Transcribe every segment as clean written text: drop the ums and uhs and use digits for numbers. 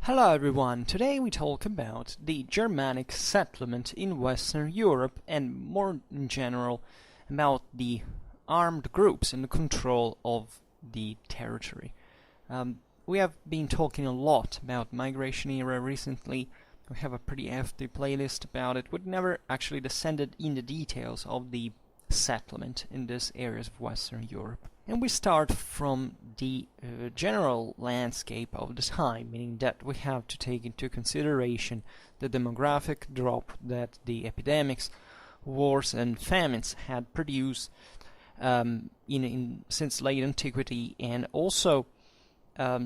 Hello everyone, today we talk about the Germanic settlement in Western Europe and more in general about the armed groups and the control of the territory. We have been talking a lot about migration era recently. We have a pretty hefty playlist about it. We've never actually descended in the details of the settlement in these areas of Western Europe. And we start from the general landscape of the time, meaning that we have to take into consideration the demographic drop that the epidemics, wars and famines had produced since late antiquity, and also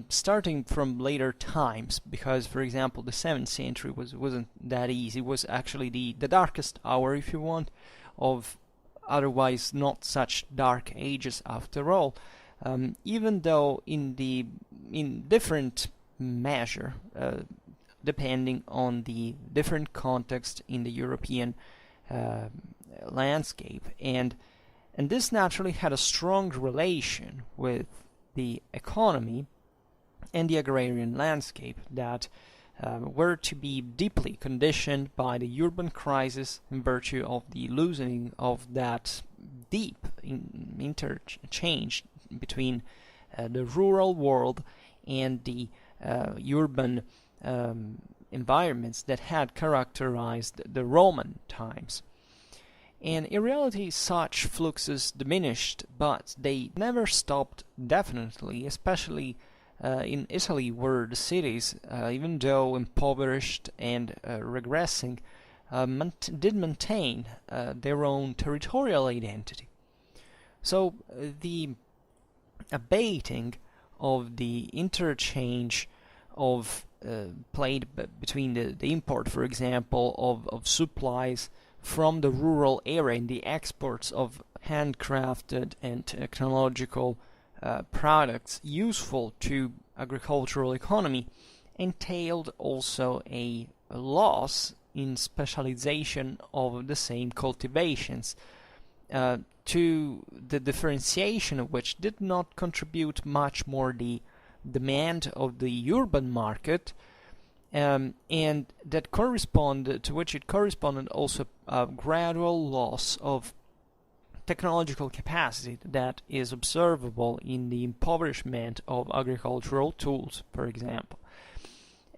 starting from later times, because, for example, the 7th century wasn't that easy. It was actually the darkest hour, if you want, of otherwise not such dark ages after all, even though in different measure, depending on the different context in the European landscape, and this naturally had a strong relation with the economy and the agrarian landscape that were to be deeply conditioned by the urban crisis in virtue of the loosening of that deep interchange between the rural world and the urban environments that had characterized the Roman times. And in reality, such fluxes diminished, but they never stopped definitely, especially in Italy, where the cities, even though impoverished and regressing, did maintain their own territorial identity. So the abating of the interchange of played between the import, for example, of supplies from the rural area and the exports of handcrafted and technological products useful to agricultural economy entailed also a loss in specialization of the same cultivations, to the differentiation of which did not contribute much more the demand of the urban market, and that corresponded to which it corresponded also a gradual loss of technological capacity that is observable in the impoverishment of agricultural tools, for example.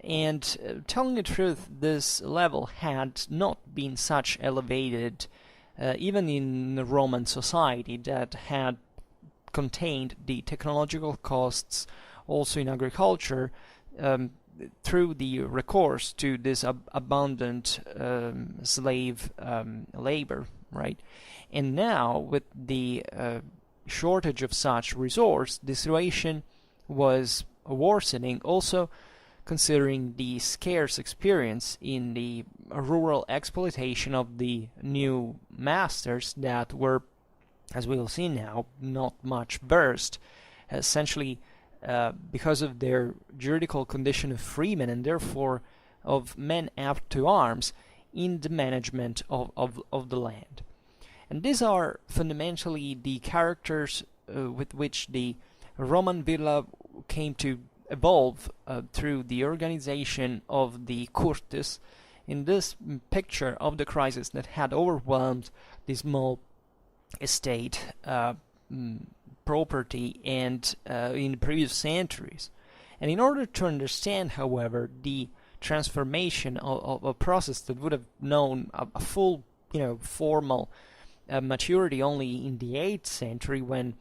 And telling the truth, this level had not been such elevated even in the Roman society that had contained the technological costs also in agriculture through the recourse to this abundant slave labor, right? And now, with the shortage of such resource, the situation was worsening, also considering the scarce experience in the rural exploitation of the new masters that were, as we'll see now, not much versed, essentially because of their juridical condition of freemen and therefore of men apt to arms in the management of the land. And these are fundamentally the characters with which the Roman villa came to evolve through the organization of the curtes in this picture of the crisis that had overwhelmed the small estate property and in the previous centuries. And in order to understand, however, the transformation of a process that would have known a full, formal maturity only in the 8th century, when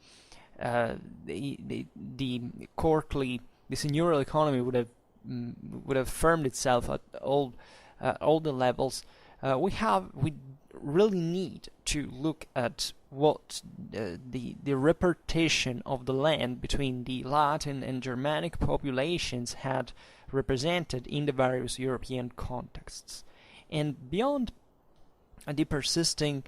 the courtly, the seigneurial economy would have firmed itself at all the levels, we really need to look at what the repartition of the land between the Latin and Germanic populations had represented in the various European contexts. And beyond the persisting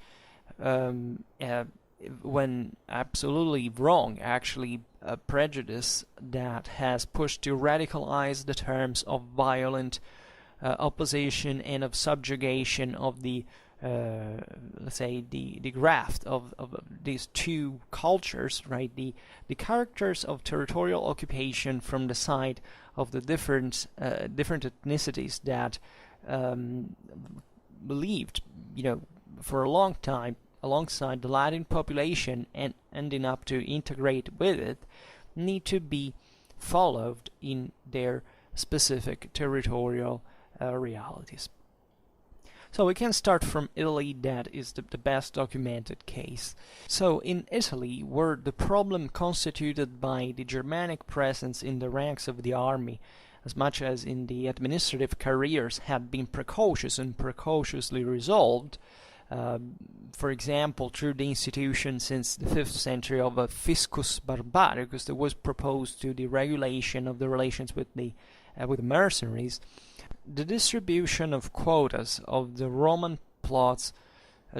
when absolutely wrong, actually, prejudice that has pushed to radicalize the terms of violent opposition and of subjugation of the let's say the graft of these two cultures, right? The characters of territorial occupation from the side of the different ethnicities that believed, for a long time alongside the Latin population and ending up to integrate with it, need to be followed in their specific territorial realities. So we can start from Italy. That is the best documented case. So in Italy, where the problem constituted by the Germanic presence in the ranks of the army, as much as in the administrative careers, had been precocious and precociously resolved, for example, through the institution since the 5th century of a fiscus barbaricus that was proposed to the regulation of the relations with the mercenaries, the distribution of quotas of the Roman plots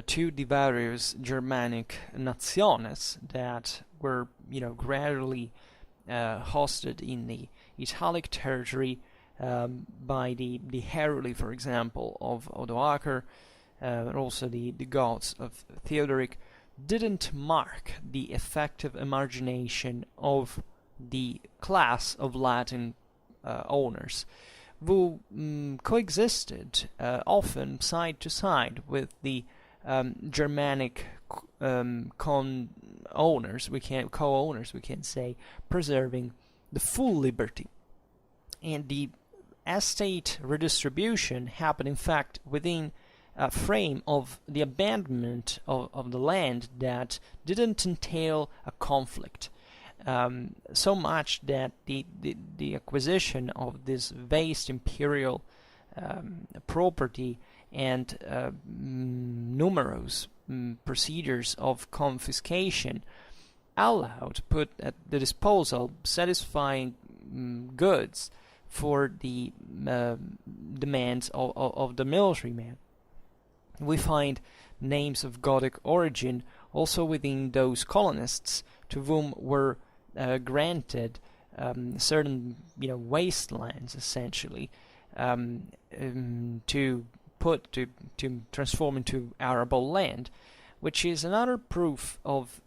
to the various Germanic nationes that were, gradually hosted in the Italic territory by the heraldry, for example, of Odoacer, and also the Gauls of Theodoric, didn't mark the effective emargination of the class of Latin owners, who coexisted often side to side with the Germanic co-owners, we can say, preserving the full liberty. And the estate redistribution happened, in fact, within a frame of the abandonment of the land that didn't entail a conflict. So much that the acquisition of this vast imperial property and numerous procedures of confiscation allowed put at the disposal satisfying goods for the demands of the military man. We find names of Gothic origin also within those colonists to whom were granted certain wastelands, essentially, to transform into arable land, which is another proof of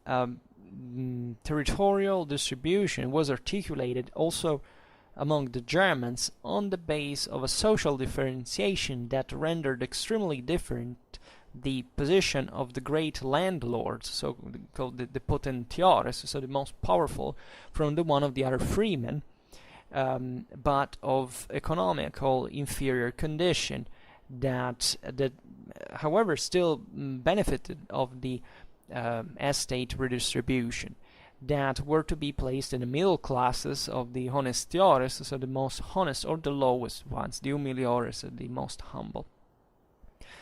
territorial distribution was articulated also among the Germans on the base of a social differentiation that rendered extremely different the position of the great landlords, so called the potentiores, so the most powerful, from the one of the other freemen, but of economical inferior condition, that however still benefited of the estate redistribution, that were to be placed in the middle classes of the honestiores, so the most honest or the lowest ones, the humiliores, the most humble.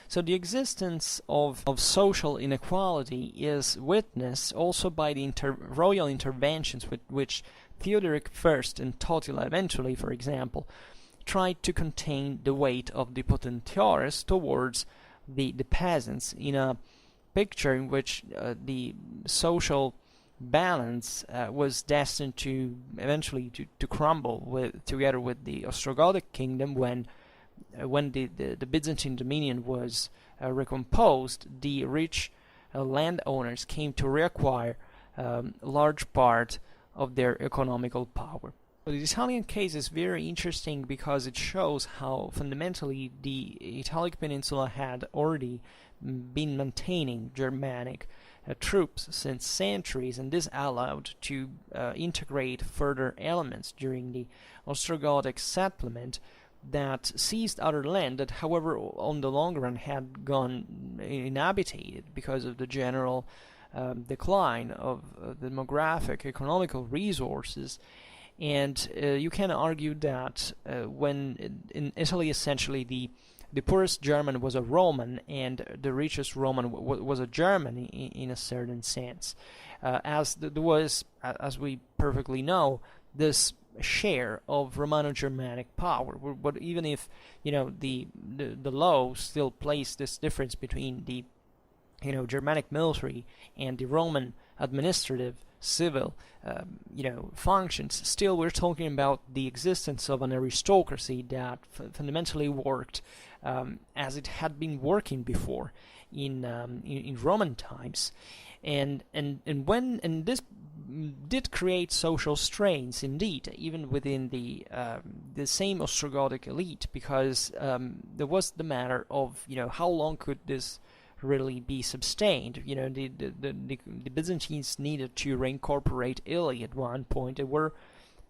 So the existence of social inequality is witnessed also by the royal interventions with which Theodoric first and Totila eventually, for example, tried to contain the weight of the potentiores towards the peasants, in a picture in which the social balance was destined to eventually to crumble together with the Ostrogothic kingdom when the Byzantine dominion was recomposed. The rich landowners came to reacquire large part of their economical power. The Italian case is very interesting because it shows how fundamentally the Italic peninsula had already been maintaining Germanic troops since centuries, and this allowed to integrate further elements during the Ostrogothic settlement that seized other land that, however, on the long run had gone inhabited because of the general decline of demographic economical resources. And you can argue that when in Italy essentially the poorest German was a Roman and the richest Roman was a German in a certain sense, as there was, as we perfectly know, this share of Romano-Germanic power. But even if the law still placed this difference between the Germanic military and the Roman administrative civil functions, still we're talking about the existence of an aristocracy that fundamentally worked as it had been working before, in Roman times, and this did create social strains indeed, even within the same Ostrogothic elite, because there was the matter of how long could this really be sustained. The Byzantines needed to reincorporate Italy at one point. They were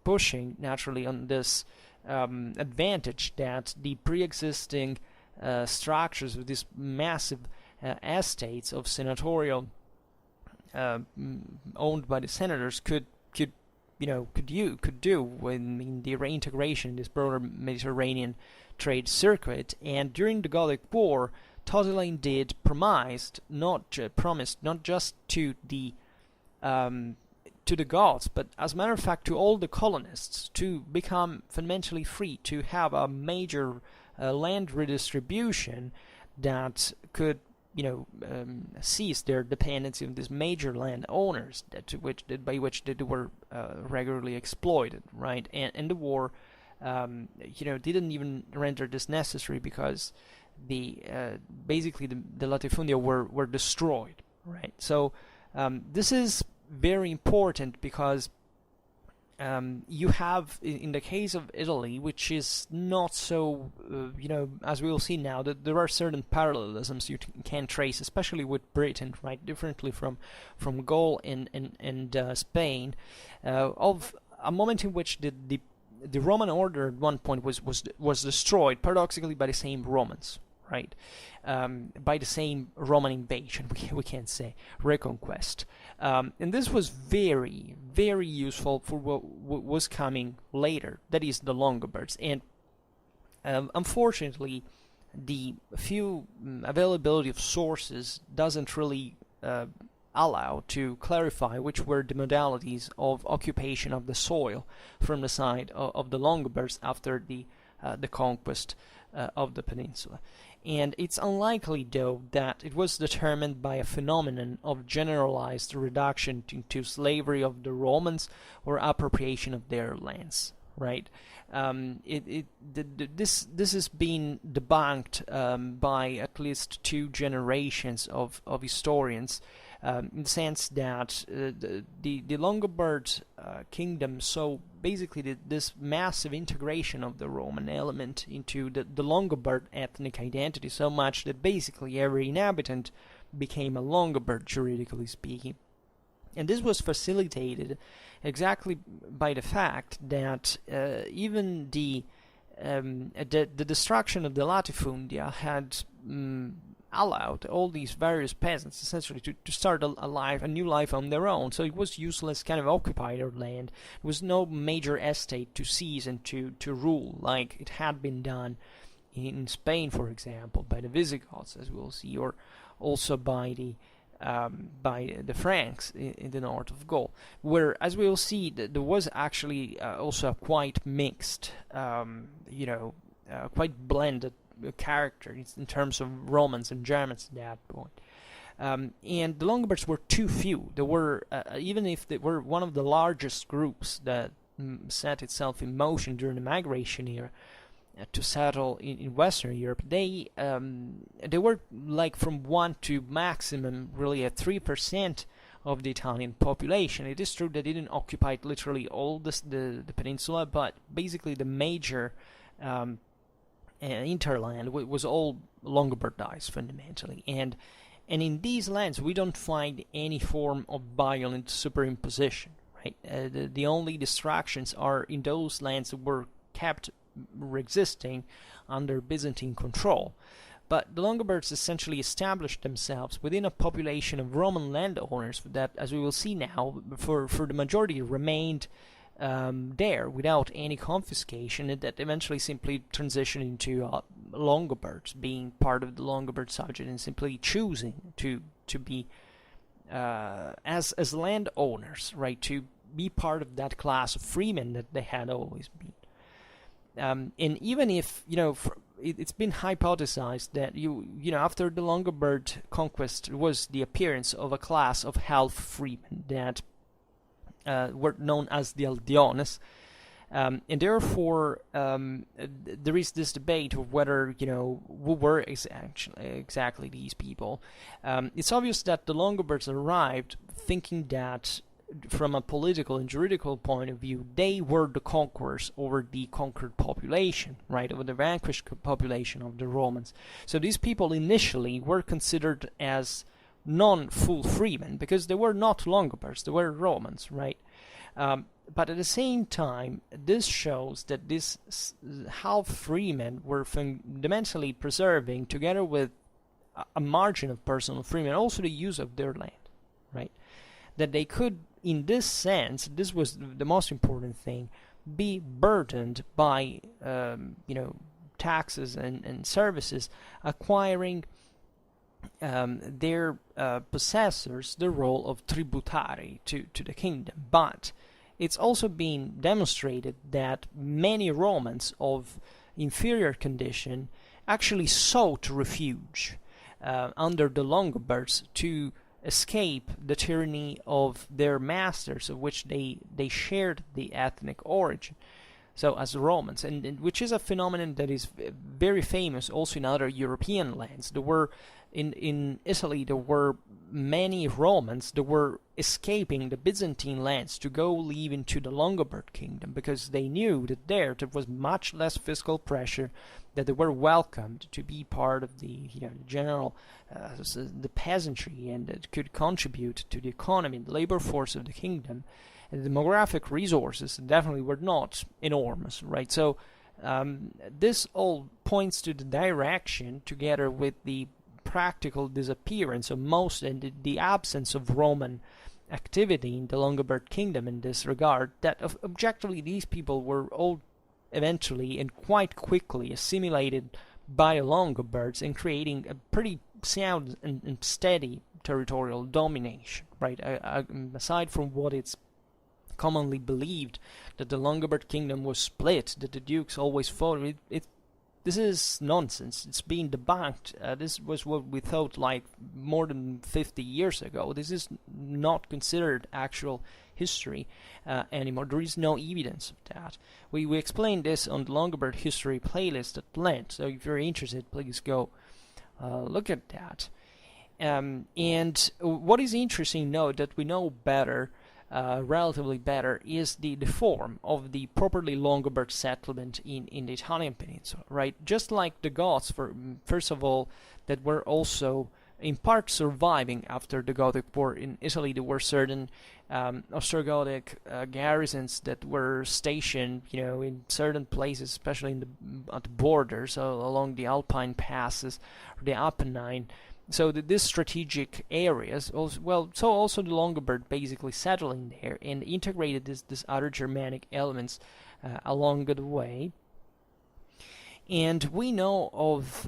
pushing naturally on this advantage that the pre-existing structures of these massive estates of senatorial owned by the senators could do when the reintegration in this broader Mediterranean trade circuit. And during the Gallic War, Totila indeed promised not just to the Goths, but as a matter of fact to all the colonists, to become fundamentally free, to have a major land redistribution that could cease their dependency on these major landowners by which they were regularly exploited, right? And the war didn't even render this necessary, because basically the latifundia were destroyed, right? So this is very important, because you have, in the case of Italy, which is not so, as we will see now, that there are certain parallelisms you can trace, especially with Britain, right, differently from Gaul and Spain, of a moment in which the Roman order at one point was destroyed, paradoxically, by the same Romans, right? By the same Roman invasion, we can say, reconquest. And this was very, very useful for what was coming later, that is the Longobards. And unfortunately, the few availability of sources doesn't really allow to clarify which were the modalities of occupation of the soil from the side of the Longobards after the conquest of the peninsula. And it's unlikely, though, that it was determined by a phenomenon of generalized reduction to slavery of the Romans or appropriation of their lands, right? This has been debunked by at least two generations of historians, in the sense that the Longobard kingdom saw basically this massive integration of the Roman element into the Longobard ethnic identity, so much that basically every inhabitant became a Longobard, juridically speaking. And this was facilitated exactly by the fact that even the destruction of the latifundia had allowed all these various peasants essentially to start a new life on their own. So it was useless kind of occupied land. There was no major estate to seize and to rule like it had been done in Spain, for example, by the Visigoths, as we'll see, or also by the Franks in the north of Gaul, where, as we will see, there was actually also a quite mixed, quite blended character in terms of Romans and Germans at that point. And the Longobards were too few. They were, even if they were one of the largest groups that set itself in motion during the migration era to settle in Western Europe, they were like from 1 to maximum really at 3% of the Italian population. It is true that they didn't occupy literally all the peninsula, but basically the major interland was all Longobardized fundamentally, and in these lands we don't find any form of violent superimposition, right? The only distractions are in those lands that were kept existing under Byzantine control. But the Longobards essentially established themselves within a population of Roman landowners that, as we will see now, for the majority remained there without any confiscation, and that eventually simply transitioned into Longobards, being part of the Longobard subject and simply choosing to be as landowners, right, to be part of that class of freemen that they had always been. And even if it's been hypothesized that after the Longobard conquest was the appearance of a class of half freemen that were known as the Aldiones, And therefore, there is this debate of whether, who were exactly these people. It's obvious that the Longobards arrived thinking that, from a political and juridical point of view, they were the conquerors over the conquered population, right, over the vanquished population of the Romans. So these people initially were considered as non-full freemen, because they were not Longobards, they were Romans, right? But at the same time, this shows that these half freemen were fundamentally preserving, together with a margin of personal freedom, also the use of their land, right? That they could, in this sense, this was the most important thing, be burdened by, taxes and services, acquiring their possessors the role of tributari to the kingdom. But it's also been demonstrated that many Romans of inferior condition actually sought refuge under the Longobards to escape the tyranny of their masters, of which they shared the ethnic origin. So as Romans, and which is a phenomenon that is very famous also in other European lands. There were in Italy, there were many Romans that were escaping the Byzantine lands to go live into the Longobard kingdom, because they knew that there was much less fiscal pressure, that they were welcomed to be part of the general the peasantry, and that could contribute to the economy and the labor force of the kingdom. And the demographic resources definitely were not enormous, right? So this all points to the direction, together with the practical disappearance of most and the absence of Roman activity in the Longobard kingdom in this regard, that objectively these people were all eventually and quite quickly assimilated by the Longobards, and creating a pretty sound and steady territorial domination, right? Aside from what it's commonly believed, that the Longobard kingdom was split, that the dukes always fought, this is nonsense. It's been debunked. This was what we thought like more than 50 years ago. This is not considered actual history anymore. There is no evidence of that. We explained this on the Longobard history playlist at length, so if you're interested, please go look at that. And what is interesting, note that we know better, relatively better, is the form of the properly Longobard settlement in the Italian peninsula, right? Just like the Goths, first of all, that were also in part surviving after the Gothic War in Italy. There were certain Ostrogothic garrisons that were stationed, in certain places, especially at the borders, along the Alpine passes, or the Apennine. So these strategic areas, also the Longobard basically settling there and integrated this other Germanic elements along the way. And we know of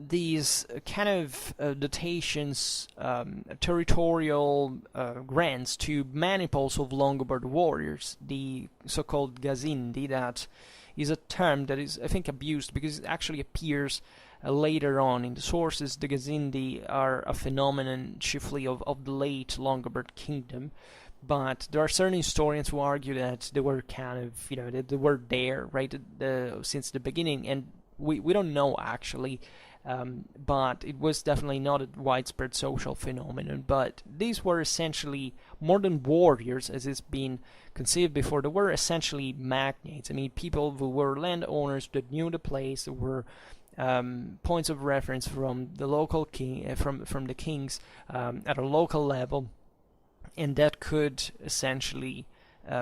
these kind of dotations, territorial grants to maniples of Longobard warriors, the so-called gazindi. That is a term that is, I think, abused, because it actually appears later on in the sources. The gazindi are a phenomenon chiefly of the late Longobard kingdom, but there are certain historians who argue that they were kind of, that they were there, right, since the beginning, and we don't know actually, but it was definitely not a widespread social phenomenon. But these were essentially more than warriors, as it's been conceived before. They were essentially magnates. I mean, people who were landowners that knew the place, that were points of reference from the local king, from the kings at a local level, and that could essentially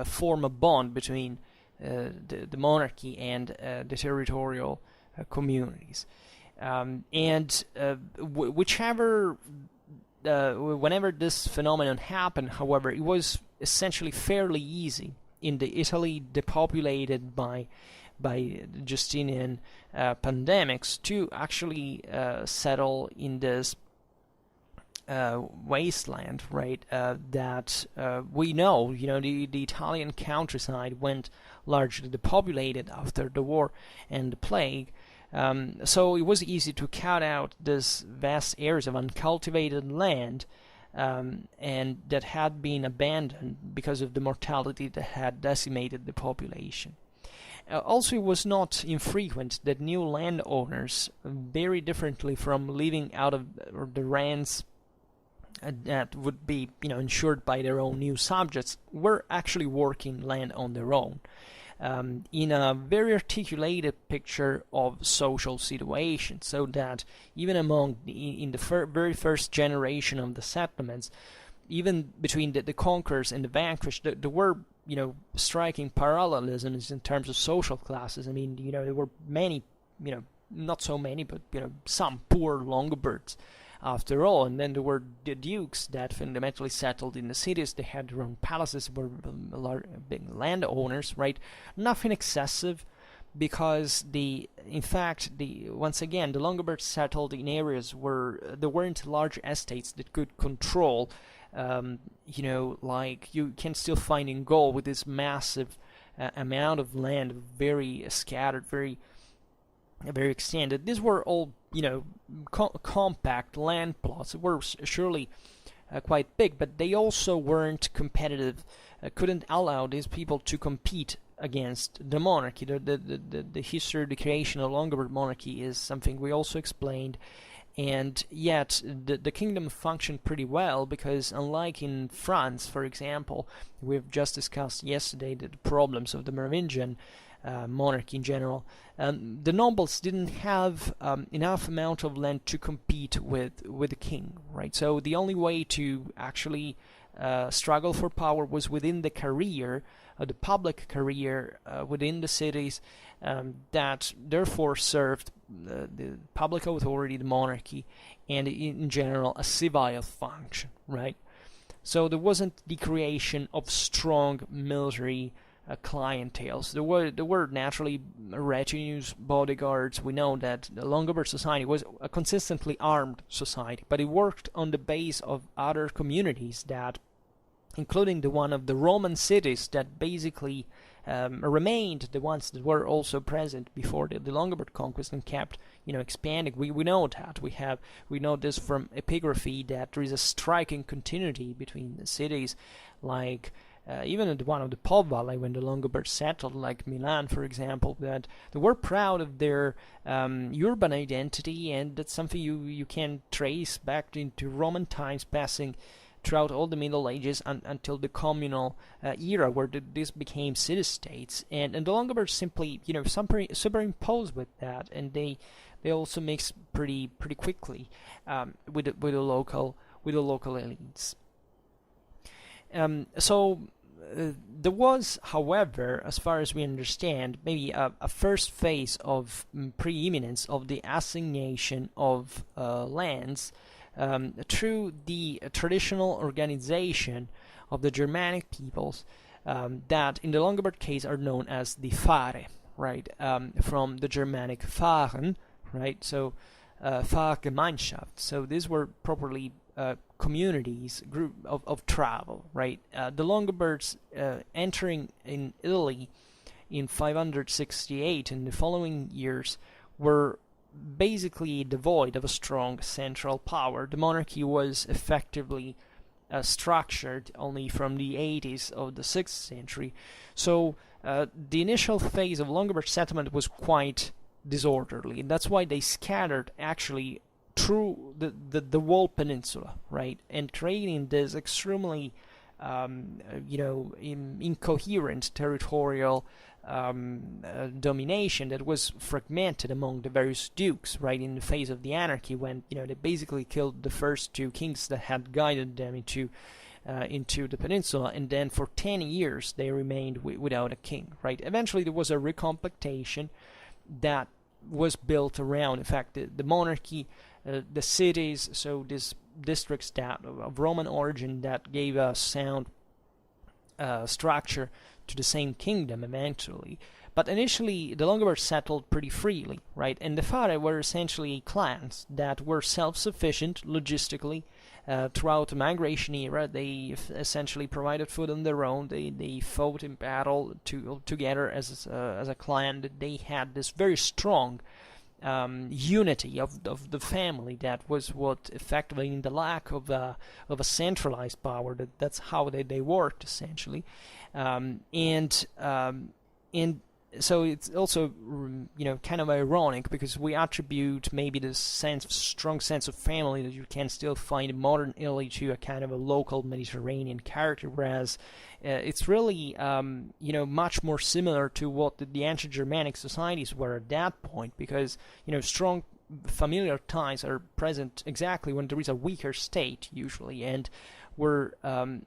form a bond between the monarchy and the territorial communities. Whenever this phenomenon happened, however, it was essentially fairly easy in the Italy depopulated by Justinian pandemics to actually settle in this wasteland, right? That we know, the Italian countryside went largely depopulated after the war and the plague. So it was easy to cut out this vast areas of uncultivated land and that had been abandoned because of the mortality that had decimated the population. Also, it was not infrequent that new landowners, very differently from living out of the rents that would be, ensured by their own new subjects, were actually working land on their own. In a very articulated picture of social situation, so that even in the very first generation of the settlements, even between the conquerors and the vanquished, there were striking parallelisms in terms of social classes. I mean, there were many, not so many, but some poor Longobards after all, and then there were the dukes that fundamentally settled in the cities. They had their own palaces, were big landowners, right? Nothing excessive, because once again, the Longobards settled in areas where there weren't large estates that could control, like you can still find in Gaul, with this massive amount of land, very scattered, very extended. These were all, compact land plots. It were surely quite big, but they also weren't competitive, couldn't allow these people to compete against the monarchy. The history of the creation of Longobard monarchy is something we also explained, and yet the kingdom functioned pretty well, because unlike in France, for example, we've just discussed yesterday the problems of the Merovingian monarchy in general, the nobles didn't have enough amount of land to compete with the king, right? So the only way to actually struggle for power was within the career, the public career within the cities, that therefore served the public authority, the monarchy, and in general a civil function, right? So there wasn't the creation of strong military clienteles. There were naturally retinues, bodyguards. We know that the Longobard society was a consistently armed society, but it worked on the base of other communities, that, including the one of the Roman cities, that basically remained the ones that were also present before the Longobard conquest, and kept expanding. We know that we know this from epigraphy, that there is a striking continuity between the cities, like even at one of the Po Valley, when the Longobards settled, like Milan, for example, that they were proud of their urban identity, and that's something you can trace back into Roman times, passing throughout all the Middle Ages until the communal era, where this became city-states, and the Longobards simply superimposed with that, and they also mix pretty quickly with the local elites. There was, however, as far as we understand, maybe a first phase of preeminence of the assignation of lands through the traditional organization of the Germanic peoples, that in the Longobard case are known as the Fare, right? From the Germanic Fahren, right? So Fahrgemeinschaft. So these were properly communities, group of travel, right? The Longobards entering in Italy in 568 and the following years were basically devoid of a strong central power. The monarchy was effectively structured only from the 80s of the 6th century. So the initial phase of Longobard settlement was quite disorderly, and that's why they scattered actually through the whole peninsula, right, and creating this extremely incoherent territorial domination that was fragmented among the various dukes, right, in the face of the anarchy, when they basically killed the first two kings that had guided them into the peninsula, and then for 10 years they remained without a king, right. Eventually there was a recompactation that was built around, in fact, the monarchy, the cities, so these districts that of Roman origin that gave a sound structure to the same kingdom eventually. But initially the Longobards settled pretty freely, right? And the Fare were essentially clans that were self-sufficient logistically throughout the migration era. They essentially provided food on their own. They fought in battle together as a clan. They had this very strong unity of the family. That was what effectively, in the lack of a centralized power, that's how they worked essentially, and so it's also, kind of ironic, because we attribute maybe this strong sense of family that you can still find in modern Italy to a kind of a local Mediterranean character, whereas it's really, much more similar to what the ancient Germanic societies were at that point, because, strong familiar ties are present exactly when there is a weaker state, usually, and where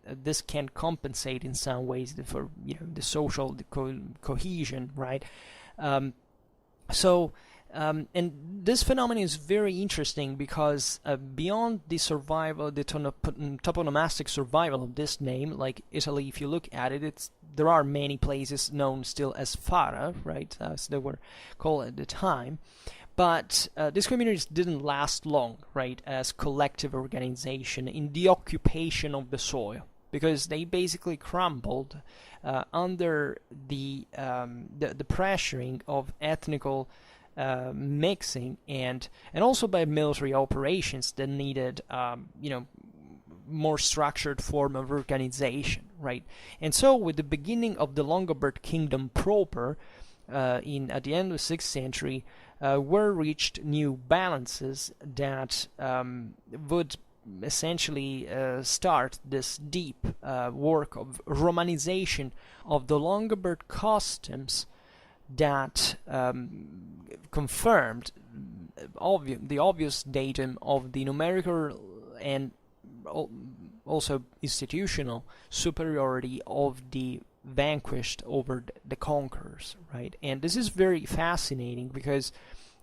this can compensate in some ways for the social cohesion, right? And this phenomenon is very interesting because beyond the survival, the toponomastic survival of this name, like Italy, if you look at it, there are many places known still as Fara, right, as they were called at the time. But these communities didn't last long, right, as collective organization in the occupation of the soil, because they basically crumbled under the pressuring of ethnical mixing and also by military operations that needed, more structured form of organization, right? And so, with the beginning of the Longobarд kingdom proper, at the end of the 6th century, were reached new balances that would essentially start this deep work of Romanization of the Longobard customs that confirmed the obvious datum of the numerical and also institutional superiority of the vanquished over the conquerors, right? And this is very fascinating, because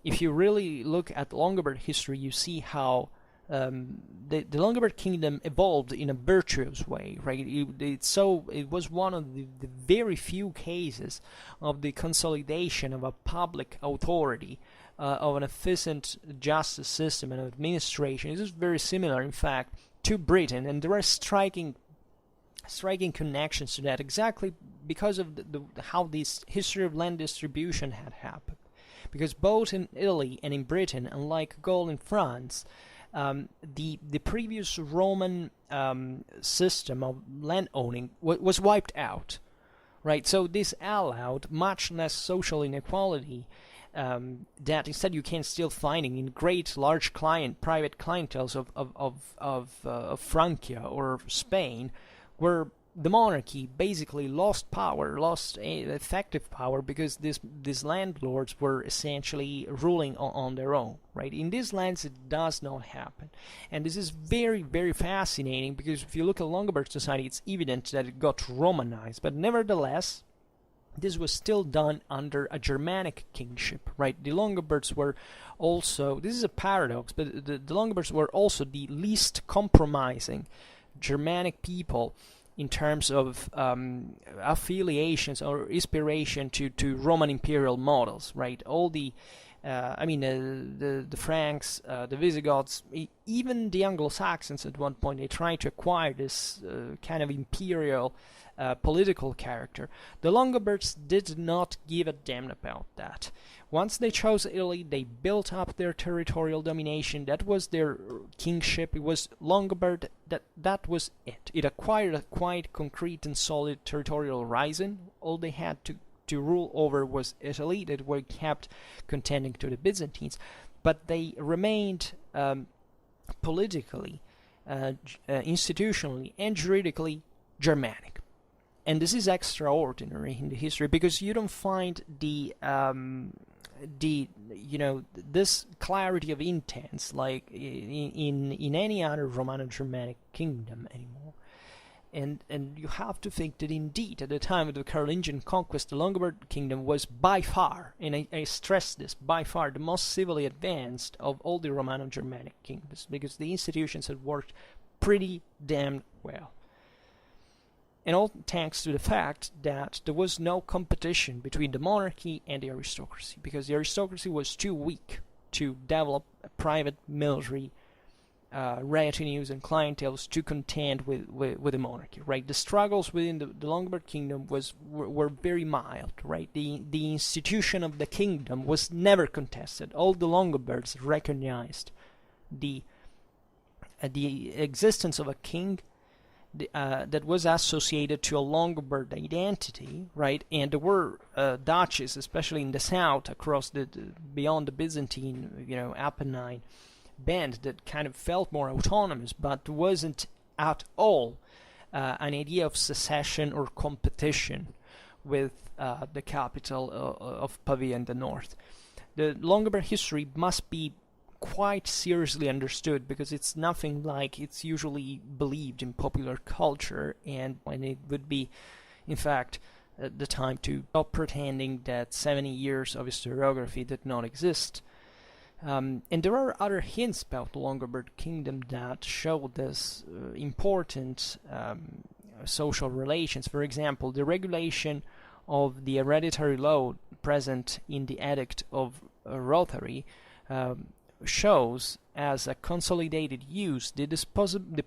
if you really look at Longobard history, you see how the Longobard kingdom evolved in a virtuous way, right? It was one of the very few cases of the consolidation of a public authority, of an efficient justice system and administration. This is very similar, in fact, to Britain, and there are striking connections to that, exactly because of how this history of land distribution had happened. Because both in Italy and in Britain, unlike Gaul in France, the previous Roman system of land owning was wiped out, right? So this allowed much less social inequality that instead you can still finding in great large private clienteles of Francia or Spain, where the monarchy basically lost effective power, because these landlords were essentially ruling on their own, right? In these lands it does not happen, and this is very, very fascinating, because if you look at Longobards society, it's evident that it got Romanized, but nevertheless this was still done under a Germanic kingship, right? The Longobards were also, this is a paradox, but the Longobards were also the least compromising Germanic people in terms of affiliations or inspiration to Roman imperial models, right? All the Franks, the Visigoths, even the Anglo-Saxons at one point, they tried to acquire this kind of imperial political character. The Longobards did not give a damn about that. Once they chose Italy, they built up their territorial domination. That was their kingship. It was Longobard. That was it. It acquired a quite concrete and solid territorial horizon. All they had to rule over was Italy. That were kept contending to the Byzantines, but they remained politically, institutionally, and juridically Germanic. And this is extraordinary in the history, because you don't find this clarity of intents like in any other Romano-Germanic kingdom anymore. And you have to think that indeed at the time of the Carolingian conquest, the Longobard kingdom was by far, and I stress this, by far the most civilly advanced of all the Romano-Germanic kingdoms, because the institutions had worked pretty damn well. And all thanks to the fact that there was no competition between the monarchy and the aristocracy, because the aristocracy was too weak to develop a private military retinues and clienteles to contend with the monarchy, right? The struggles within the Longobards kingdom were very mild, right? The institution of the kingdom was never contested. All the Longobards recognized the existence of a king that was associated to a Longobards identity, right? And there were duchies, especially in the south, across beyond the Byzantine, Apennine band, that kind of felt more autonomous, but wasn't at all an idea of secession or competition with the capital of Pavia in the north. The Longobards history must be quite seriously understood, because it's nothing like it's usually believed in popular culture, and when it would be, in fact, the time to stop pretending that 70 years of historiography did not exist. And there are other hints about the Longobards kingdom that show this important social relations. For example, the regulation of the hereditary law present in the Edict of Rothari shows as a consolidated use the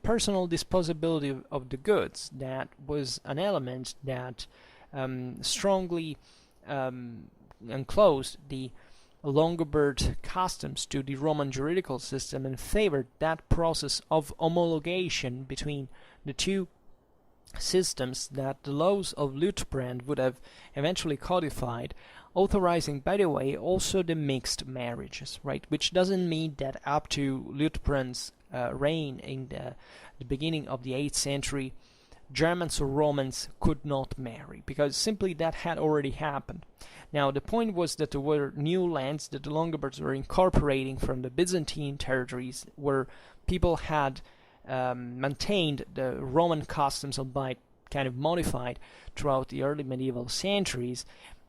personal disposability of the goods. That was an element that strongly enclosed the Longobard customs to the Roman juridical system and favored that process of homologation between the two systems that the laws of Liutprand would have eventually codified, authorizing, by the way, also the mixed marriages, right? Which doesn't mean that up to Liutprand's reign in the beginning of the 8th century, Germans or Romans could not marry, because simply that had already happened. Now, the point was that there were new lands that the Longobards were incorporating from the Byzantine territories, where people had maintained the Roman customs, albeit kind of modified throughout the early medieval centuries,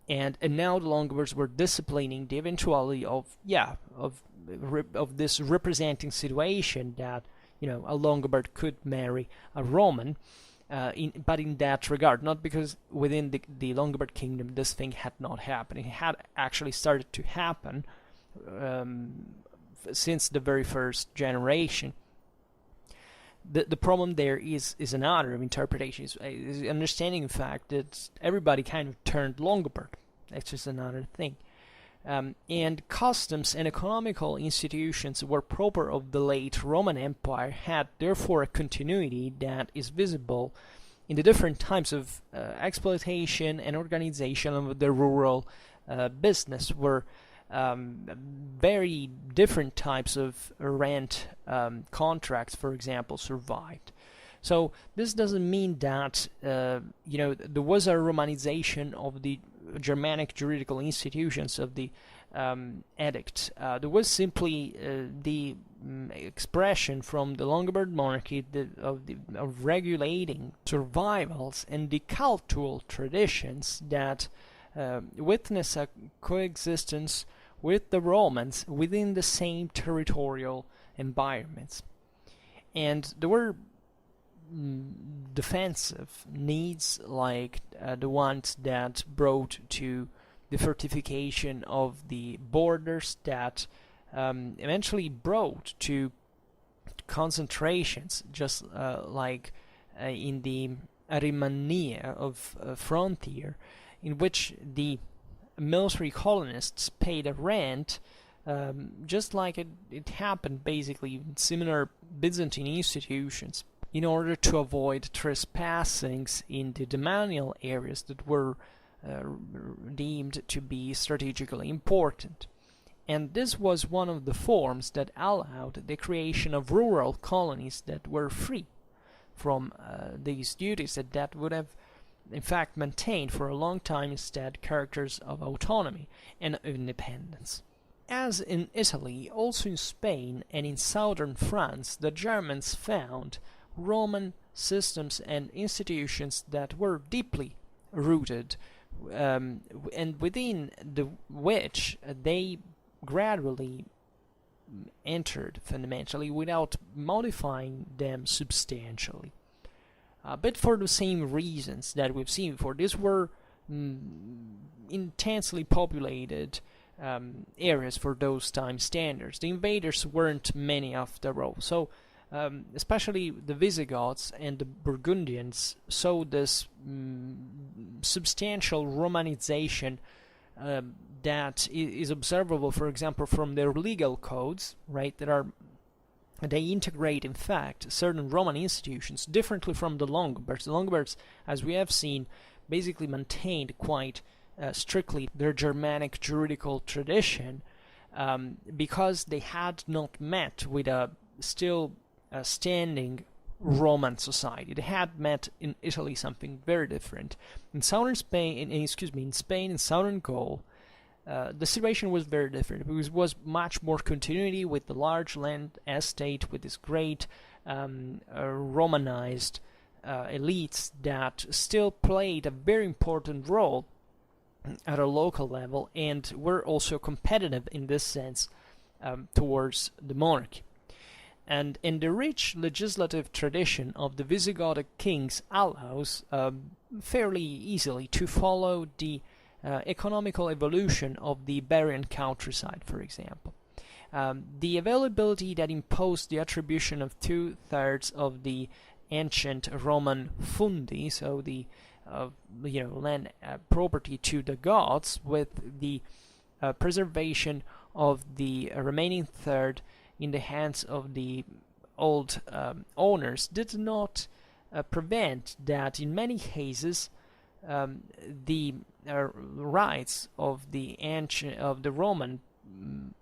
and now the Longobards were disciplining the eventuality of this representing situation that a Longobard could marry a Roman. But in that regard, not because within the Longobard kingdom this thing had not happened. It had actually started to happen since the very first generation. The problem there is another interpretation, is understanding the fact that everybody kind of turned Longobard. That's just another thing. And customs and economical institutions were proper of the late Roman Empire had therefore a continuity that is visible in the different types of exploitation and organization of the rural business, where very different types of rent contracts, for example, survived. So this doesn't mean that there was a Romanization of the Germanic juridical institutions of the edict. There was simply the expression from the Longobard monarchy of regulating survivals and the cultural traditions that witness a coexistence with the Romans within the same territorial environments. And there were defensive needs like the ones that brought to the fortification of the borders, that eventually brought to concentrations, just like in the Arimania of frontier, in which the military colonists paid a rent, just like it happened basically in similar Byzantine institutions, in order to avoid trespassings in the demanial areas that were deemed to be strategically important. And this was one of the forms that allowed the creation of rural colonies that were free from these duties, that would have in fact maintained for a long time instead characters of autonomy and independence. As in Italy, also in Spain and in southern France, the Germans found Roman systems and institutions that were deeply rooted, and within which they gradually entered fundamentally without modifying them substantially. But for the same reasons that we've seen before, these were intensely populated areas for those time standards. The invaders weren't many after all, so especially the Visigoths and the Burgundians, saw this substantial Romanization that is observable, for example, from their legal codes, right? They integrate, in fact, certain Roman institutions differently from the Longobards. The Longobards, as we have seen, basically maintained quite strictly their Germanic juridical tradition because they had not met with a still standing Roman society. They had met in Italy something very different. In southern Spain, in Spain and southern Gaul, the situation was very different. It was much more continuity with the large land estate, with this great Romanized elites that still played a very important role at a local level and were also competitive in this sense towards the monarchy. And in the rich legislative tradition of the Visigothic kings allows fairly easily to follow the economical evolution of the Iberian countryside, for example. The availability that imposed the attribution of 2/3 of the ancient Roman fundi, so the land property, to the Goths, with the preservation of the remaining third in the hands of the old owners, did not prevent that in many cases the rights of the Roman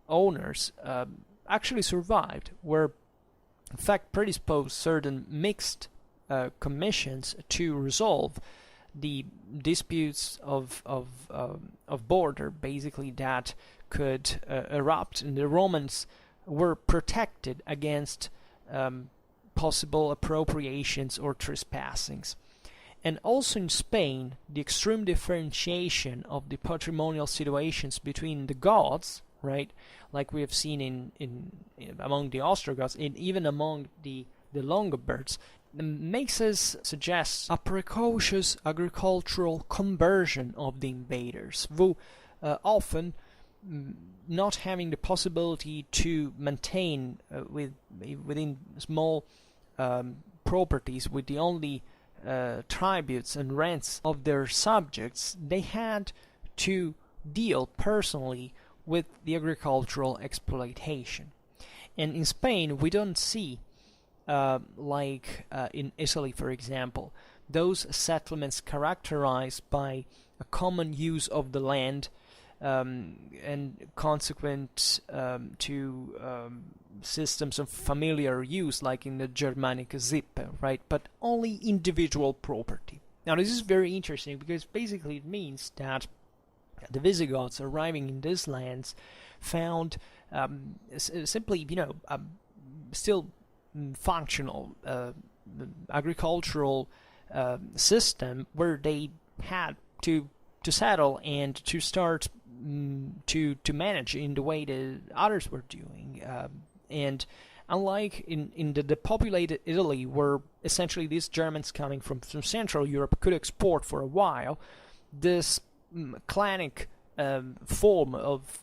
owners actually survived, were in fact predisposed certain mixed commissions to resolve the disputes of border, basically, that could erupt, and the Romans were protected against possible appropriations or trespassings. And also in Spain, the extreme differentiation of the patrimonial situations between the Goths, right, like we have seen in among the Ostrogoths and even among the Longobards, makes us suggest a precocious agricultural conversion of the invaders, who often, not having the possibility to maintain within small properties with the only tributes and rents of their subjects, they had to deal personally with the agricultural exploitation. And in Spain, we don't see, like in Italy, for example, those settlements characterized by a common use of the land and consequent to systems of familiar use, like in the Germanic Zippe, right? But only individual property. Now, this is very interesting because basically it means that the Visigoths arriving in these lands found simply, still functional agricultural system where they had to settle and to start to manage in the way that others were doing. And unlike in the depopulated Italy, where essentially these Germans coming from Central Europe could export for a while, this clanic form of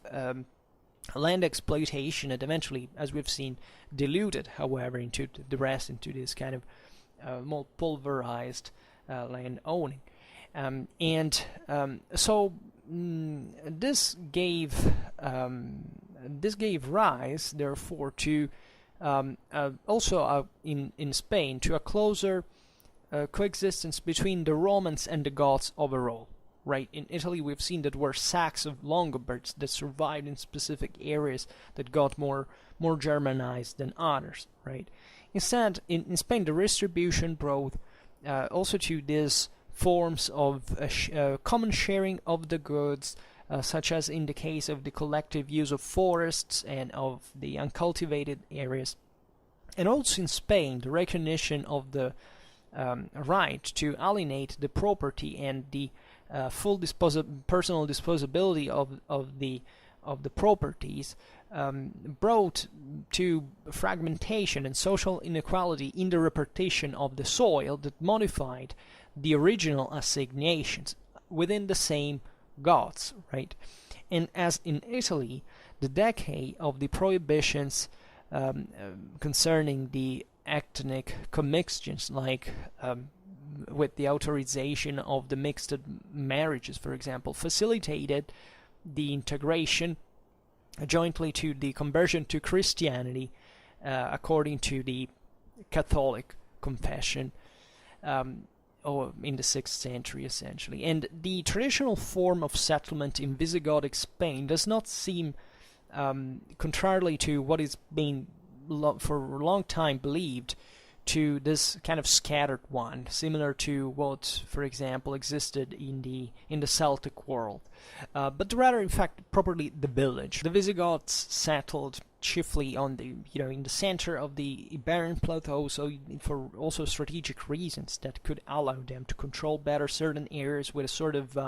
land exploitation that eventually, as we've seen, diluted, however, into the rest, into this kind of more pulverized land owning. So this gave rise, therefore, to also in Spain, to a closer coexistence between the Romans and the Goths overall. Right, in Italy, we've seen that were sacks of Longobards that survived in specific areas that got more Germanized than others. Right. Instead, in Spain, the redistribution brought also to these forms of common sharing of the goods, such as in the case of the collective use of forests and of the uncultivated areas. And also in Spain, the recognition of the right to alienate the property and the full personal disposability of the properties brought to fragmentation and social inequality in the repartition of the soil that modified the original assignations within the same Goths, right? And as in Italy, the decay of the prohibitions concerning the ethnic commixtions, like with the authorization of the mixed marriages, for example, facilitated the integration jointly to the conversion to Christianity, according to the Catholic confession, or in the 6th century, essentially. And the traditional form of settlement in Visigothic Spain does not seem, contrarily to what is being for a long time believed, to this kind of scattered one, similar to what, for example, existed in the Celtic world, but rather, in fact, properly the village. The Visigoths settled chiefly on the in the center of the Iberian Plateau, so for also strategic reasons that could allow them to control better certain areas with a sort of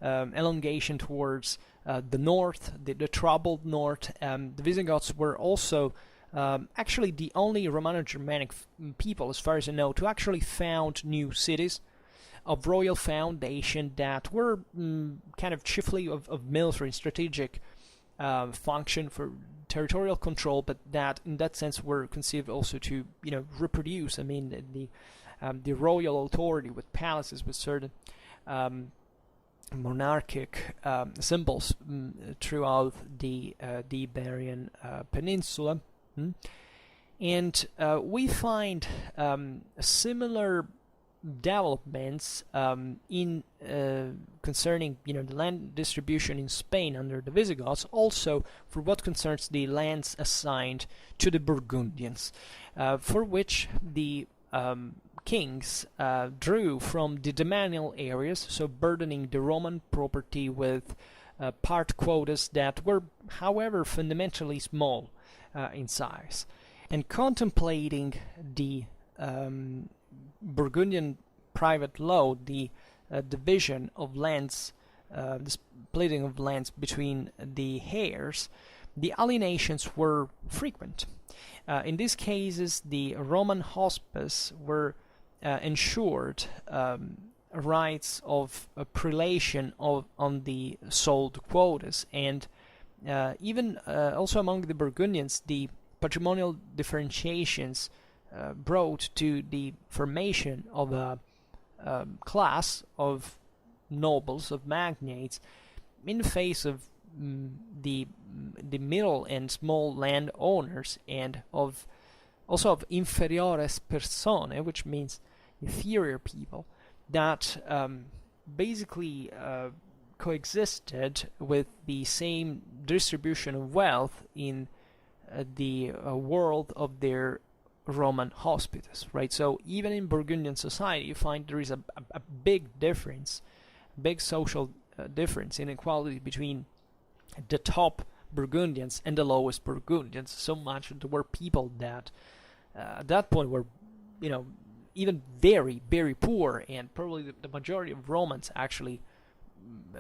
elongation towards the north, the troubled north. The Visigoths were also actually the only Romano-Germanic people, as far as I know, to actually found new cities of royal foundation that were kind of chiefly of military and strategic function for territorial control, but that in that sense were conceived also to reproduce. I mean, the royal authority with palaces, with certain monarchic symbols throughout the Iberian Peninsula. And we find similar developments in concerning the land distribution in Spain under the Visigoths, also for what concerns the lands assigned to the Burgundians, for which the kings drew from the demanial areas, so burdening the Roman property with part quotas that were, however, fundamentally small in size. And contemplating the Burgundian private law, the division of lands, the splitting of lands between the heirs, the alienations were frequent. In these cases, the Roman hospice were ensured rights of prelation on the sold quotas, and even also among the Burgundians, the patrimonial differentiations brought to the formation of a class of nobles, of magnates, in the face of the middle and small landowners, and also of inferiores personae, which means inferior people, that basically coexisted with the same distribution of wealth in the world of their Roman hospices, right? So even in Burgundian society, you find there is a big difference, big social difference, inequality between the top Burgundians and the lowest Burgundians, so much that there were people that at that point were, even very, very poor, and probably the majority of Romans actually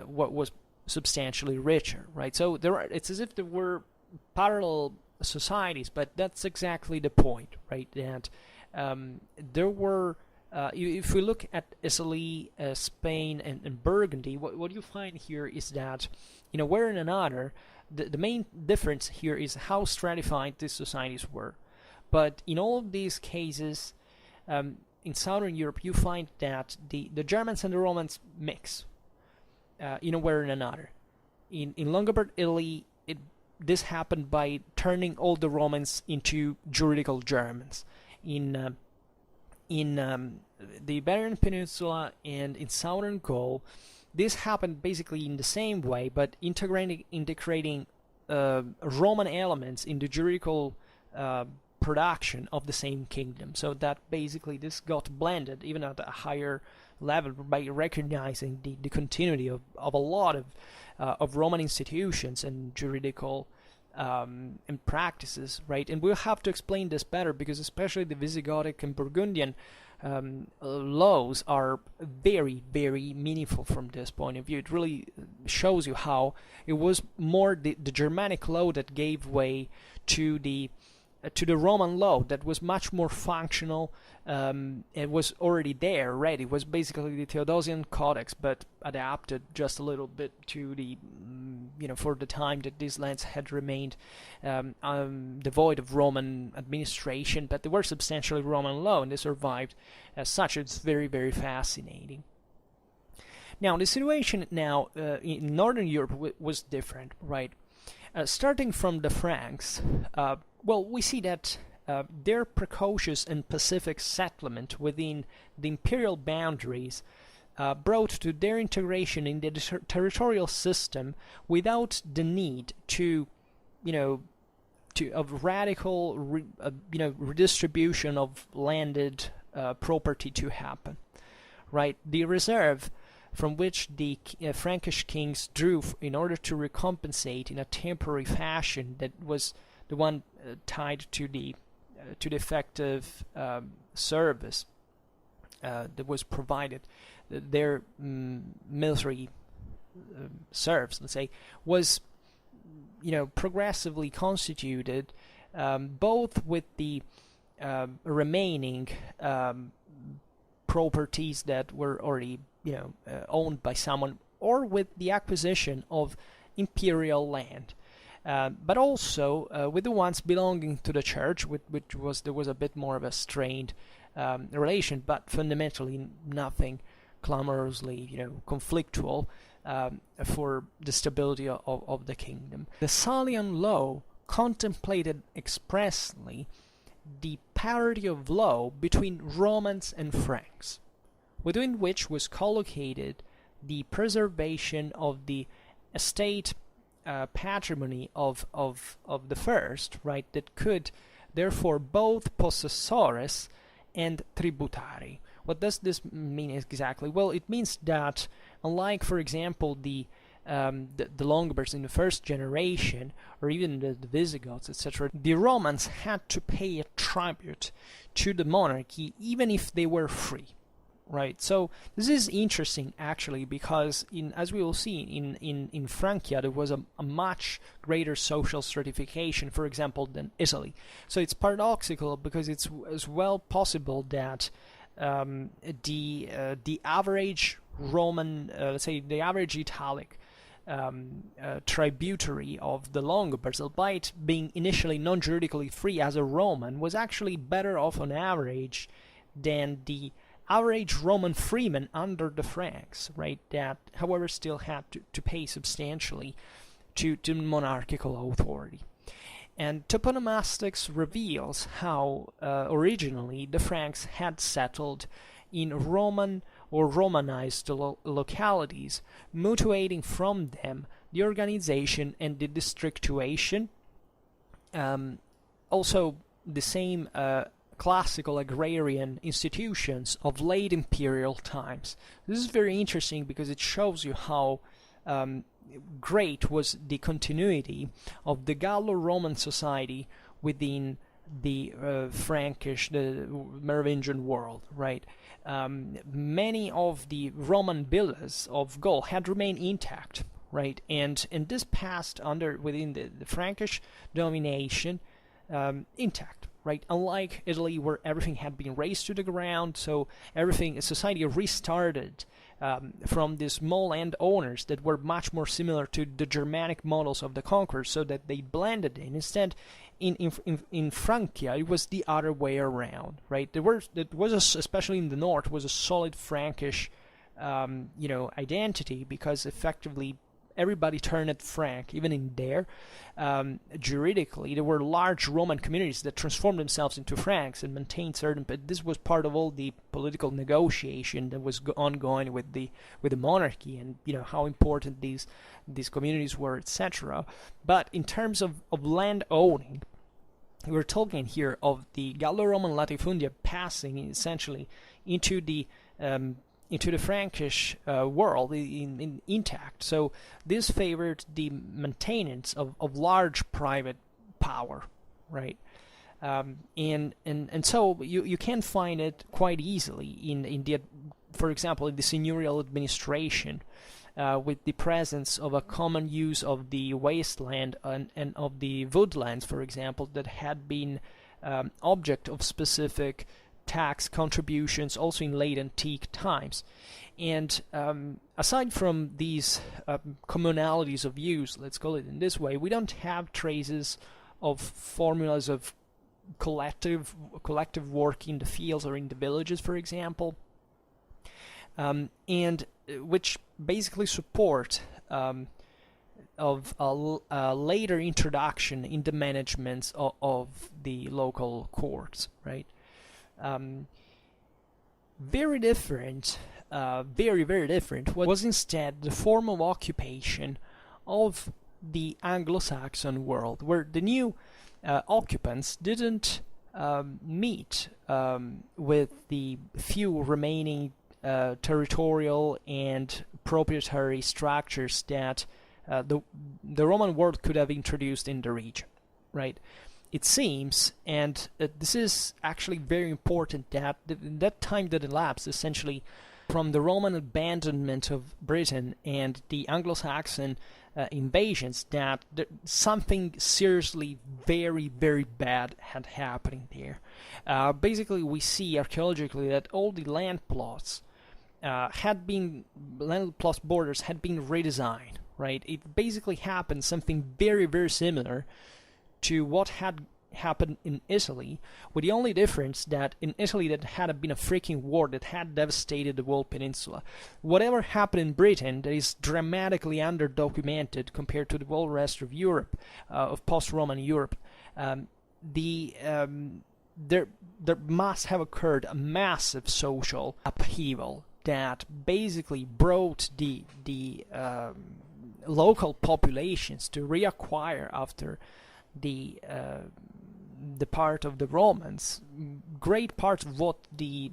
what was substantially richer, right? So it's as if there were parallel societies, but that's exactly the point, right? That there were, if we look at Italy, Spain, and Burgundy, what you find here is that, where in another, the main difference here is how stratified these societies were. But in all of these cases, in Southern Europe, you find that the Germans and the Romans mix, where in another. In Longobarд Italy, this happened by turning all the Romans into juridical Germans. In the Iberian Peninsula and in southern Gaul, this happened basically in the same way, but integrating Roman elements in the juridical production of the same kingdom. So that basically this got blended even at a higher level by recognizing the continuity of a lot of Roman institutions and juridical and practices, right? And we'll have to explain this better, because especially the Visigothic and Burgundian laws are very, very meaningful from this point of view. It really shows you how it was more the Germanic law that gave way to the to the Roman law that was much more functional. It was already there, right? It was basically the Theodosian Codex, but adapted just a little bit to the, for the time that these lands had remained devoid of Roman administration, but they were substantially Roman law, and they survived as such. It's very, very fascinating. Now, the situation now in Northern Europe was different, right? Starting from the Franks, we see that their precocious and pacific settlement within the imperial boundaries brought to their integration in the territorial system without the need to of radical redistribution of landed property to happen, right? The reserve from which the Frankish kings drew in order to recompensate in a temporary fashion, that was the one tied to the effective service that was provided. Their military serfs, let's say, was progressively constituted, both with the remaining properties that were already owned by someone, or with the acquisition of imperial land. But also with the ones belonging to the church, there was a bit more of a strained relation, but fundamentally nothing clamorously, conflictual for the stability of the kingdom. The Salian law contemplated expressly the parity of law between Romans and Franks, within which was collocated the preservation of the estate patrimony of the first, right, that could therefore both possessores and tributari. What does this mean exactly? Well, it means that, unlike, for example, the Longobards in the first generation, or even the Visigoths, etc., the Romans had to pay a tribute to the monarchy even if they were free. Right, so this is interesting actually, because as we will see in Francia, there was a much greater social stratification, for example, than Italy. So it's paradoxical, because it's as well possible that the average Roman, let's say the average Italic tributary of the Longobards, albeit being initially non-juridically free as a Roman, was actually better off on average than the average Roman freeman under the Franks, right, that, however, still had to pay substantially to monarchical authority. And Toponomastics reveals how originally the Franks had settled in Roman or Romanized localities, mutuating from them the organization and the districtuation. Also, the same classical agrarian institutions of late imperial times. This is very interesting because it shows you how great was the continuity of the Gallo-Roman society within the Frankish, the Merovingian world, right? Many of the Roman villas of Gaul had remained intact, right? And this passed within the Frankish domination intact. Right, unlike Italy, where everything had been razed to the ground, so society restarted from these small landowners that were much more similar to the Germanic models of the conquerors, so that they blended in. Instead, in Francia, it was the other way around. Right, especially in the north, was a solid Frankish, identity, because effectively everybody turned Frank. Even in there, juridically, there were large Roman communities that transformed themselves into Franks and maintained certain. But this was part of all the political negotiation that was ongoing with the monarchy, and how important these communities were, etc. But in terms of land owning, we're talking here of the Gallo-Roman latifundia passing essentially into the Frankish world intact. So this favored the maintenance of large private power, right? And so you can find it quite easily in the, for example, in the seigneurial administration, with the presence of a common use of the wasteland and of the woodlands, for example, that had been object of specific tax contributions also in late antique times. And aside from these commonalities of use, let's call it in this way, we don't have traces of formulas of collective work in the fields or in the villages, for example, and which basically support of a later introduction in the managements of the local courts, right? Very different, very different was instead the form of occupation of the Anglo-Saxon world, where the new occupants didn't meet with the few remaining territorial and proprietary structures that the Roman world could have introduced in the region, right? It seems, and this is actually very important, that that time that elapsed essentially from the Roman abandonment of Britain and the Anglo-Saxon invasions, that something seriously very bad had happening there. Basically, we see archaeologically that all the land plots borders had been redesigned, right? It basically happened something very similar to what had happened in Italy, with the only difference that in Italy that had been a freaking war that had devastated the whole peninsula. Whatever happened in Britain that is dramatically under-documented compared to the whole rest of Europe, of post-Roman Europe, there must have occurred a massive social upheaval that basically brought the local populations to reacquire after the part of the Romans, great part of what the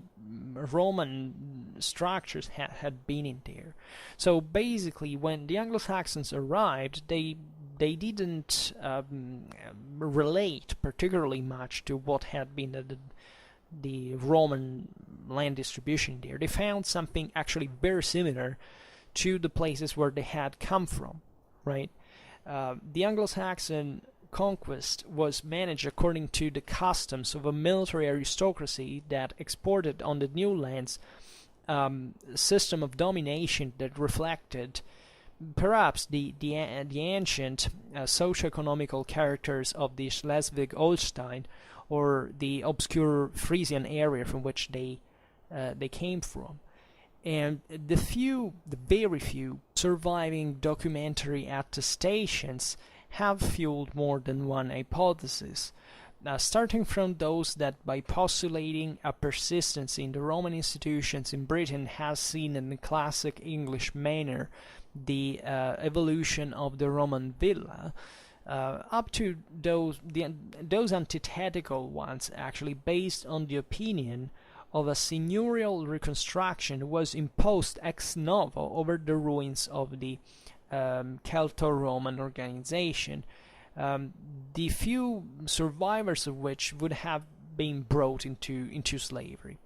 Roman structures had been in there. So basically, when the Anglo-Saxons arrived, they didn't relate particularly much to what had been the Roman land distribution there. They found something actually very similar to the places where they had come from, right? The Anglo-Saxon conquest was managed according to the customs of a military aristocracy that exported on the new lands system of domination that reflected perhaps the ancient socio-economical characters of the Schleswig-Holstein or the obscure Frisian area from which they came from. And the very few surviving documentary attestations have fueled more than one hypothesis, starting from those that, by postulating a persistence in the Roman institutions in Britain, has seen in the classic English manner the evolution of the Roman villa, up to those antithetical ones, actually based on the opinion of a seigneurial reconstruction was imposed ex novo over the ruins of the Celto-Roman organization, the few survivors of which would have been brought into slavery.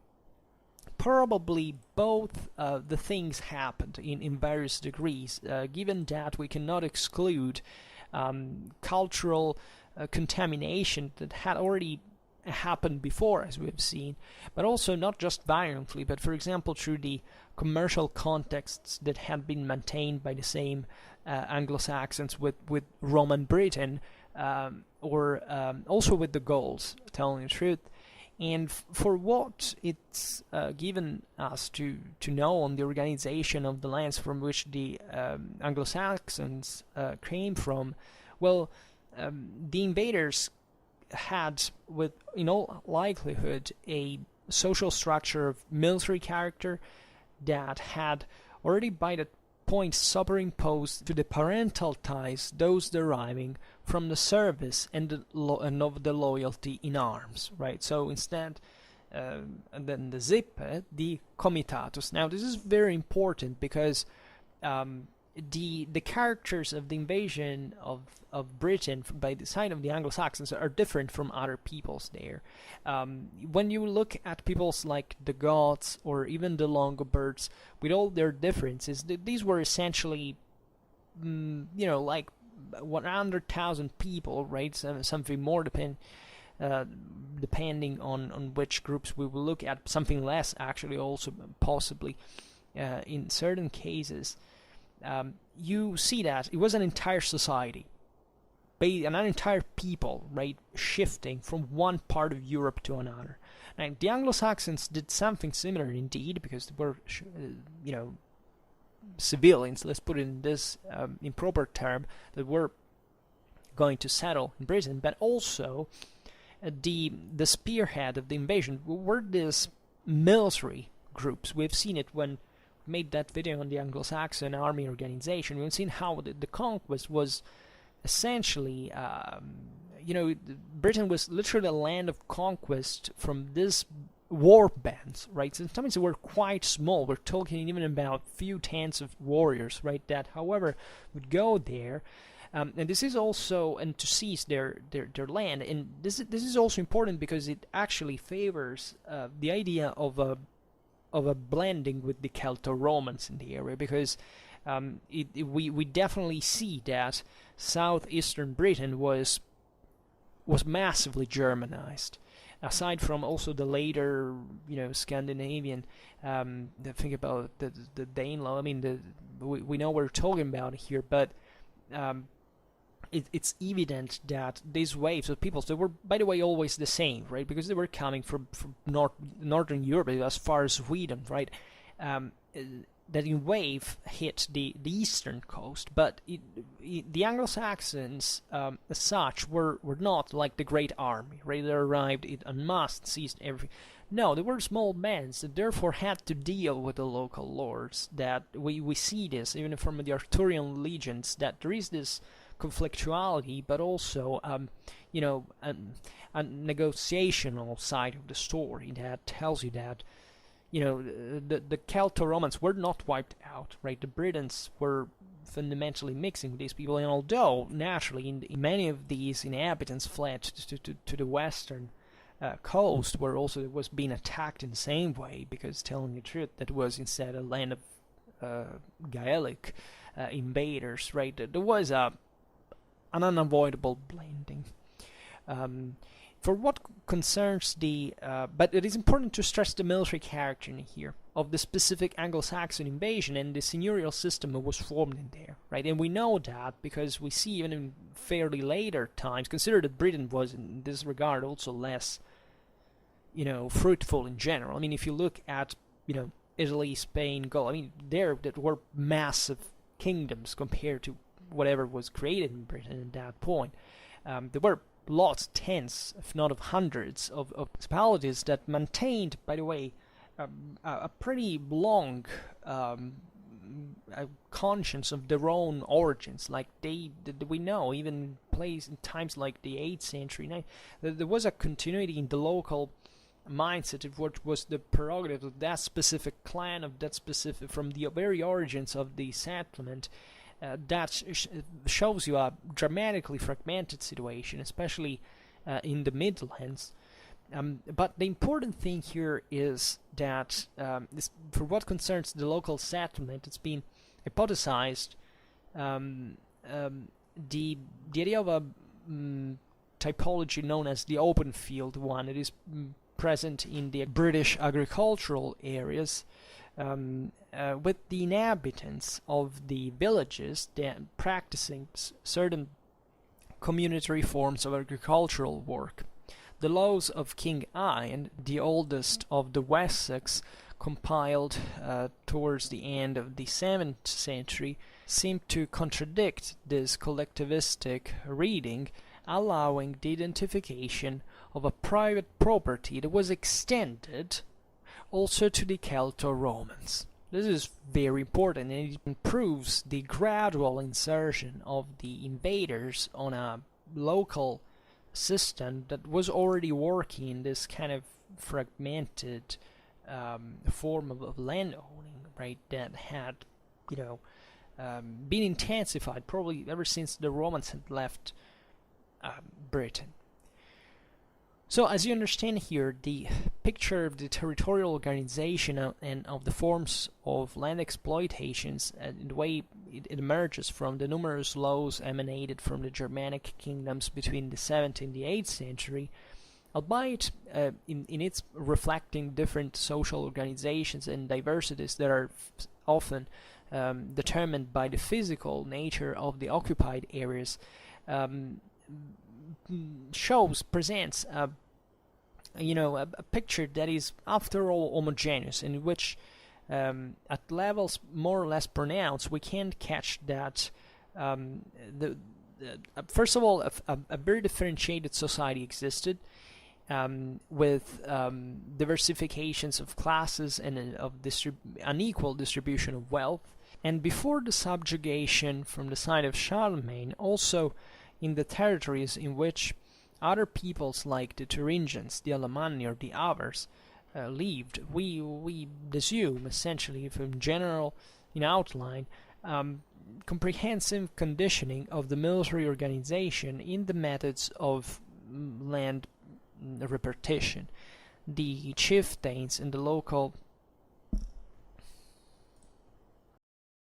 Probably both the things happened in various degrees, given that we cannot exclude cultural contamination that had already happened before, as we've seen, but also not just violently, but for example through the commercial contexts that had been maintained by the same Anglo-Saxons with Roman Britain, or also with the Gauls, telling the truth. And for what it's given us to know on the organization of the lands from which the Anglo-Saxons came from, well, the invaders had, in all likelihood, a social structure of military character that had already by that point superimposed to the parental ties those deriving from the service and of the loyalty in arms, right? So instead, and then the zippe, the comitatus. Now this is very important because the characters of the invasion of Britain by the side of the Anglo-Saxons are different from other peoples there. When you look at peoples like the Goths or even the Longobards, with all their differences, these were essentially, like 100,000 people, right? Something more depending on which groups we will look at. Something less, actually, also possibly in certain cases. You see that it was an entire society, an entire people, right, shifting from one part of Europe to another. Now, the Anglo-Saxons did something similar indeed, because they were, civilians, let's put it in this improper term, that were going to settle in Britain, but also the spearhead of the invasion were these military groups. We've seen it when we made that video on the Anglo-Saxon army organization. We've seen how the conquest was essentially, Britain was literally a land of conquest from this war bands, right? Sometimes they were quite small. We're talking even about few tens of warriors, right? That, however, would go there, and this is also, and to seize their land. And this is also important because it actually favors the idea of a blending with the Gallo-Romans in the area, because we definitely see that southeastern Britain was massively Germanized. Aside from also the later, Scandinavian, think about the Danelaw. I mean, we know what we're talking about here, but it's evident that these waves of peoples, they were, by the way, always the same, right? Because they were coming from northern Europe, as far as Sweden, right? That in wave hit the eastern coast, but the Anglo-Saxons, as such, were not like the great army, right? They arrived en masse, seized everything. No, they were small bands that therefore had to deal with the local lords. That we see this even from the Arthurian legends, that there is this conflictuality, but also a negotiational side of the story that tells you that the Gallo-Romans were not wiped out, right? The Britons were fundamentally mixing with these people, and although naturally in many of these inhabitants fled to the western coast, where also it was being attacked in the same way, because telling the truth, that was instead a land of Gaelic invaders, right? There was an unavoidable blending. For what concerns but it is important to stress the military character in here of the specific Anglo-Saxon invasion and the seigneurial system that was formed in there, right? And we know that because we see even in fairly later times, consider that Britain was in this regard also less, fruitful in general. I mean, if you look at, Italy, Spain, Gaul, I mean, there were massive kingdoms compared to whatever was created in Britain at that point. There were lots, tens, if not of hundreds, of municipalities that maintained, by the way, a pretty long conscience of their own origins. Like we know, even in times like the 8th century, there was a continuity in the local mindset of what was the prerogative of that specific clan, of that specific, from the very origins of the settlement. That shows you a dramatically fragmented situation, especially in the Midlands. But the important thing here is that for what concerns the local settlement, it's been hypothesized the idea of a typology known as the open field one. It is present in the British agricultural areas, with the inhabitants of the villages practicing certain community forms of agricultural work. The laws of King Ian, the oldest of the Wessex, compiled towards the end of the 7th century, seem to contradict this collectivistic reading, allowing the identification of a private property that was extended also to the Gallo-Romans. This is very important, and it improves the gradual insertion of the invaders on a local system that was already working in this kind of fragmented form of land owning, right? That had, been intensified probably ever since the Romans had left Britain. So as you understand here, the picture of the territorial organization and of the forms of land exploitations, and the way it emerges from the numerous laws emanated from the Germanic kingdoms between the 7th and the 8th century, albeit in its reflecting different social organizations and diversities that are often determined by the physical nature of the occupied areas, presents a picture that is after all homogeneous, in which at levels more or less pronounced we can catch that first of all a very differentiated society existed, with diversifications of classes and of unequal distribution of wealth. And before the subjugation from the side of Charlemagne, also in the territories in which other peoples like the Thuringians, the Alemanni, or the Avars lived, we assume essentially from general in outline comprehensive conditioning of the military organization in the methods of land repartition. The chieftains and the local